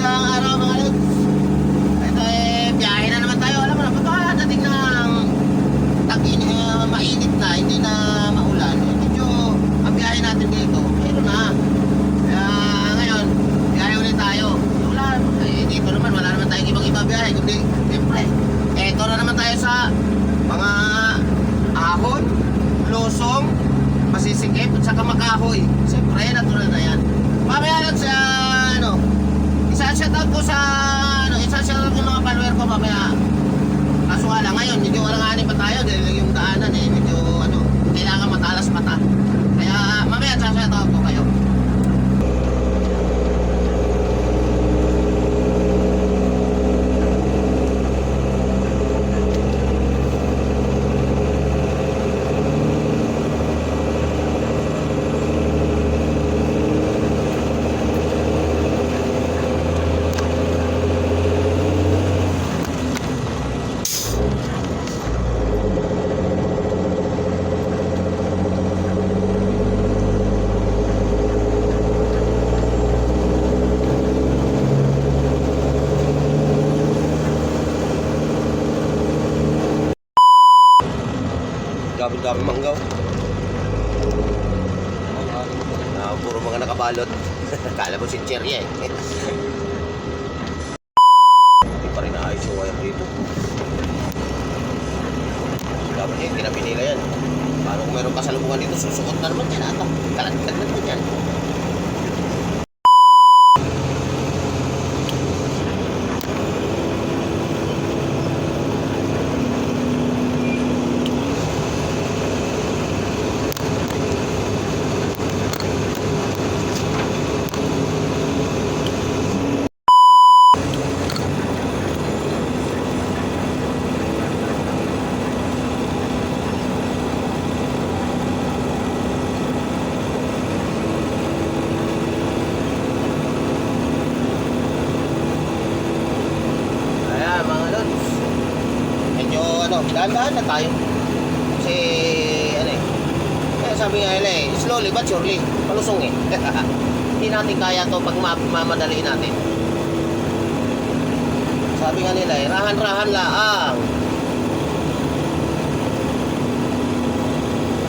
magandang araw mga lods. Ito biyahe na naman tayo. Alam mo na, pagkadating ng mainit na, hindi na maulan. Medyo ang biyahe natin dito, mayroon na. Kaya ngayon, biyahe ulit tayo. Dito naman, wala naman tayong ibang biyahe. Kundi, siyempre, eto na naman tayo sa mga ahon, losong, masisikip at saka makahoy. Siyempre, natural na yan. Mamaya lang sa isa-shoutout ko sa isa-shoutout ko mga follower ko mamaya. Kaso nga lang ngayon, medyo alanganin pa tayo dahil yung daanan medyo kailangan matalas mata. Kaya mamaya isa-shoutout ko kayo. Dami manggaw. Puro mga nakabalot. Kala mo si Cherry Hindi pa rin naayos yung wire dito. Dapat tinabi nila yan. Paano kung meron kasalubungan dito, susukot na naman yan ata. Kalagdag na naman yan. Dahan-dahan na tayo. Kasi sabi nga nila slowly but surely, palusong hindi natin kaya to pag mamadaliin natin. Sabi nga nila rahan-rahan laang.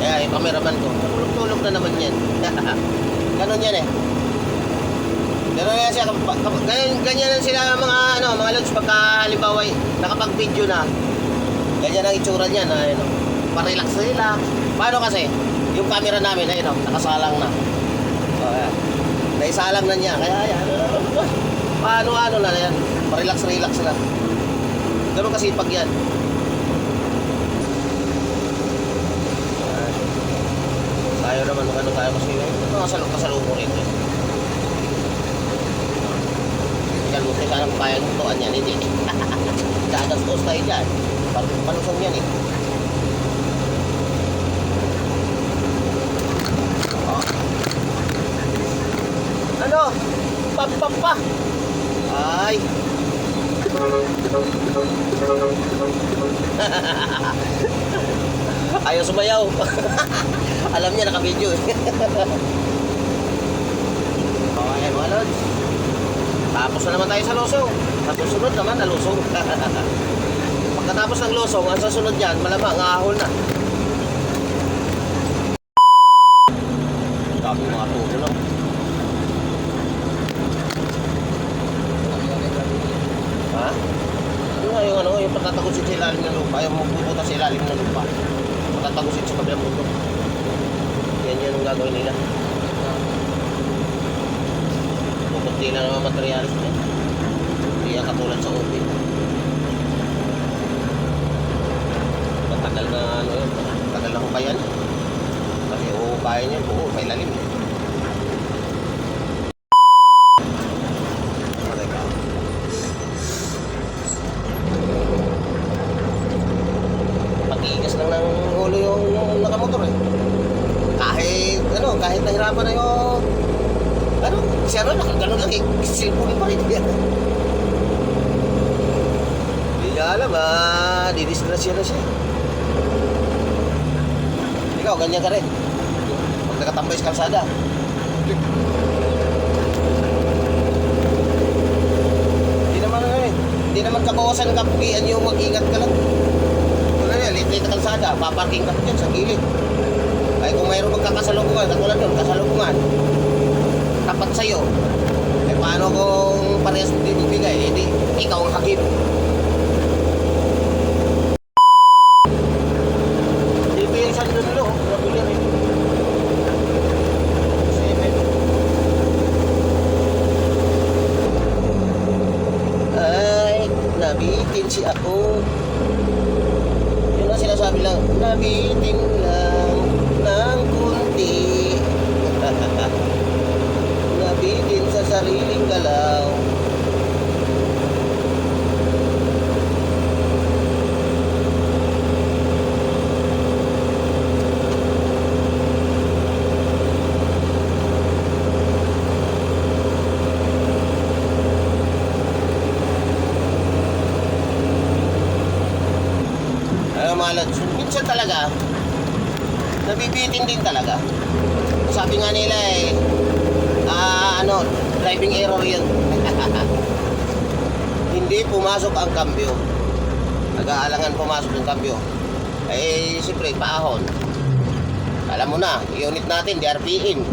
Kaya yung cameraman ko, tulog na naman yan. Ganon yan Ganon yan siya, ganyan sila mga lods pagka halimbawa nakapag-video na. Ganyan ang itsura niya na pa-relax nila. Paano kasi? Yung camera namin nakasalang na. So, ayan. Naisalang na niya. Kaya ayan. Paano na yan? Pa-relax na. Ganun kasi pag yan. Tayo naman tayo kasi kasalubong rito. Kalutin ka ng payang tuan yan. Hindi. Dadas-dos tayo dyan. Palusong yan Pa. Ay. Ayaw sumayaw. Alam niya naka-video Okay mga lods. Tapos na naman tayo sa losong. Susunod naman na losong. Pagkatapos ng losong, ang sasunod dyan, malamang ahon na. Dami mga tulo lang. Ha? Yung patatagusin sa ilalim ng lupa, yung magpupunta sa ilalim ng lupa. Patatagusin sa kabilang mundo. Yan ang gagawin nila. Pupunti na naman materialis niya. Hindi yan katulad sa OP. Tagal na hukayan kasi hukayan niya buo may lalim pag-iigas lang ng ulo yung nakamotor kahit nahirapan na yung siya rin nakagano lang silpon pa rin yan hindi niya alam didisgrasya na siya. Ikaw, ganyan ka rin. Pag nakatambay sa kalsada. bawasan kapugian yung mag-ingat ka lang. Wala na, liit na kalsada, paparking ka dyan sa gilid. Ay kung mayroon magkakasalubungan, katulad yun, kasalubungan, tapat sa'yo, eh paano kung parehas mo bibigay, eh di, ikaw ang hakip. Dito yung San Domingo, nabili rin. Ay, nabitin si ako. Yun ang sinasabi lang, nabitin lang ng kunti. Nabitin sa sariling galaw. Malad, minsan talaga nabibitin din talaga. Sabi nga nila eh driving error yun. Hindi pumasok ang kambyo, nag-aalangan pumasok ang kambyo, eh siyempre paahon. Alam mo na, unit natin di RPM,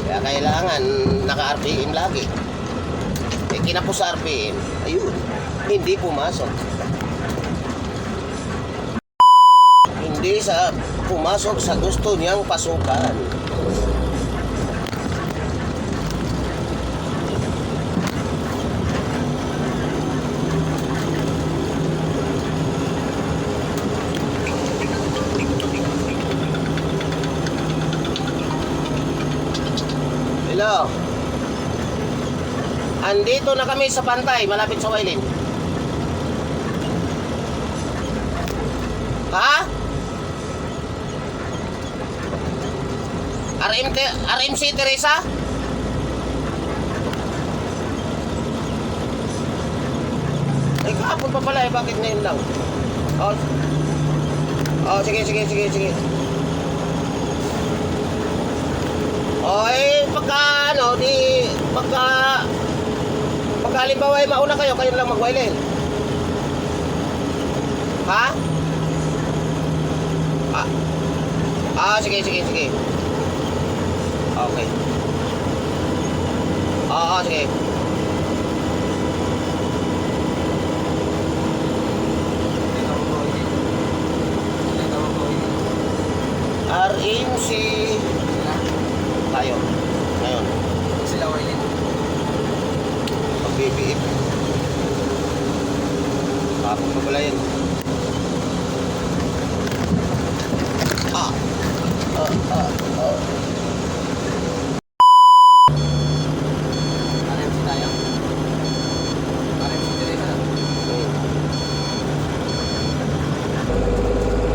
kaya kailangan naka RPM lagi. Eh kinapos sa RPM, ayun, hindi pumasok. Hindi sa pumasok sa gusto niyang pasukan. Hello. Andito na kami sa Pantay, malapit sa Wailin. Ha? RMC Teresa? Eh, kahapon pa pala eh, bakit ngayon lang? Sige. Pagka halimbawa ay mauna kayo lang mag-Wailin. Ha? Sige. Okay. Sige. RMC tayo ngayon. Sila Wailin. Pag-BBF. Kapag pala yun.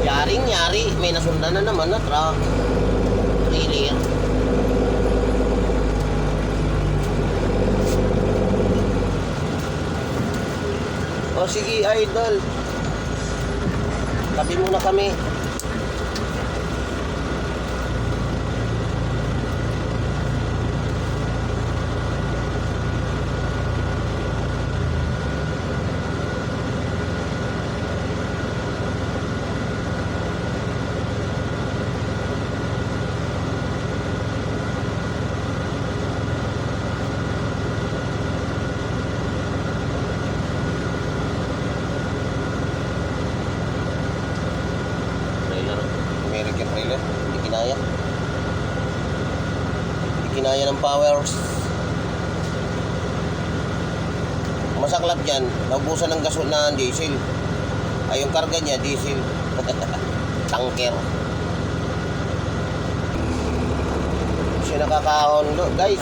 Yaring-yari, may nasundan na naman na truck. Trailer. O sige, idol. Tabi muna kami. Kinaya ng powers. Masaklap dyan, naubusan ng gasol na diesel. Ay yung karga niya diesel. Tanker. Siya nakakahon guys.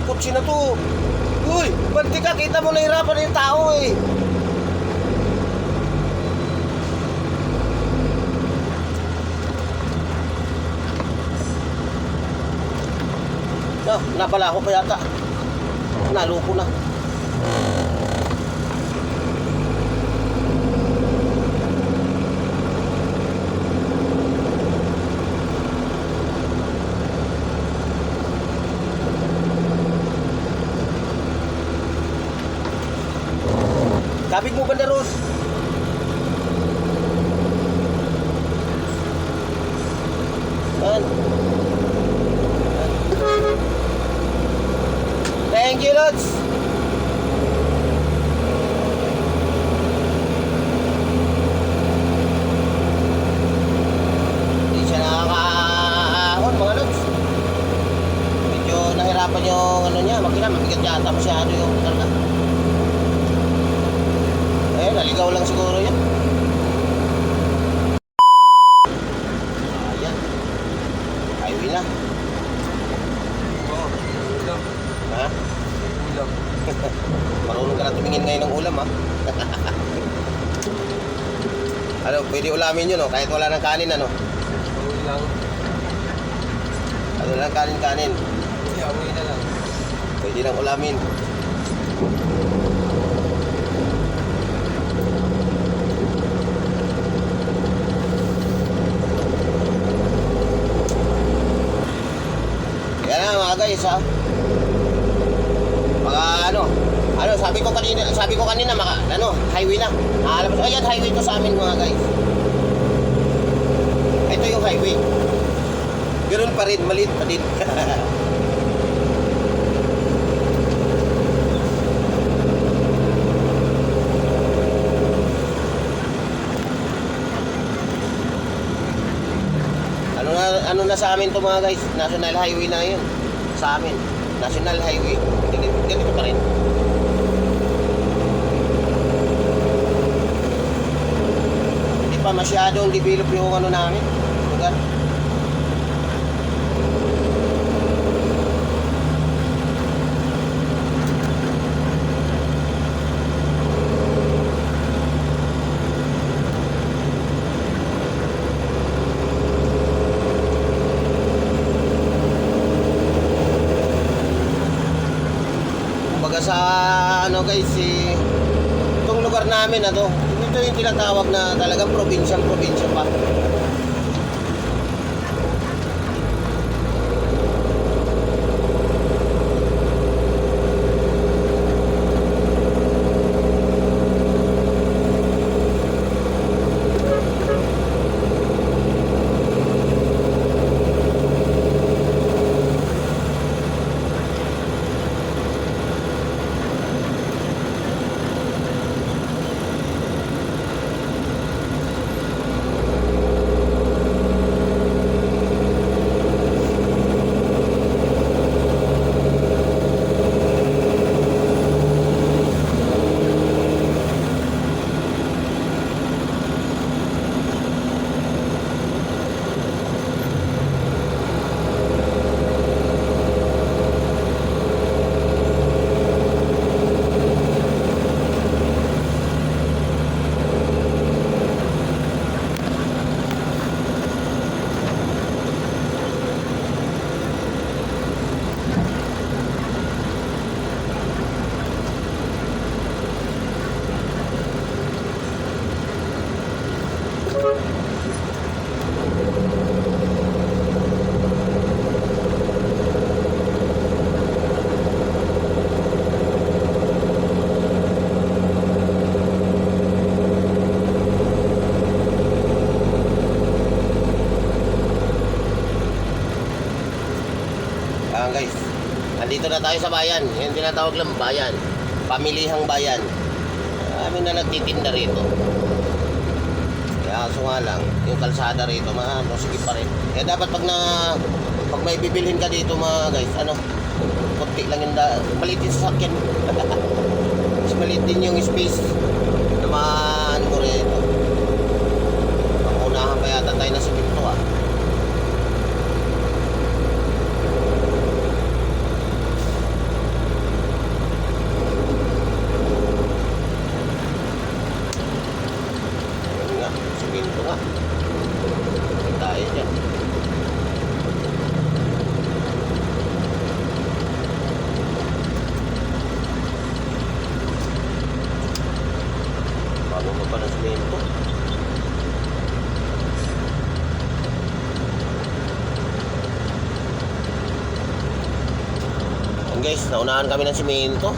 Kutsi na to. Uy, banti ka, kita mo nahirapan yung tao eh. Napala ako pa yata. Naluko na. Sabit mo banda Ros. Yan. Thank you, Lods. Hindi siya nakakaahon, mga Lods. Medyo nahirapan yung ano niya, makina, mabigat yata masyado yung karga. Eh, naligaw lang siguro yan. Ayan. Highway na. Oo, ulam. Ha? Ulam. Marunong ka na tumingin ngayon ng ulam, ha? Ano, pwede ulamin yun, no? Kahit wala ng kanin, ano? Uwi lang. Ano lang kanin-kanin. Kaya uwi na lang. Pwede lang ulamin. Yan na mga guys, ha? Mga sabi ko kanina highway na. Alam mo, ayan highway to sa amin mga guys. Ito yung highway. Ganoon pa rin, maliit pa din. Ano na sa amin to mga guys? National highway na yun. Sa amin. National highway. Ganito pa rin. Hindi pa masyadong develop yung ano namin. Lugar. Sa ano guys, itong lugar namin na to, ito yung tinatawag na talagang probinsya pa. Guys, nandito na tayo sa bayan. Yung tinatawag lang bayan, pamilihang bayan. Amin na nagtitinda rito. Kaya kaso nga lang, yung kalsada rito, sige pa rin. Kaya dapat pag may bibilhin ka dito mga guys, konti lang yung maliit yung sasakyan. Mas maliit din yung space na ano mo rito. Pangunahan pa yata tayo na simento, ha. Simento nga. Tayo dyan. Paano mo pa ng simento? Guys, naunahan kami ng simento.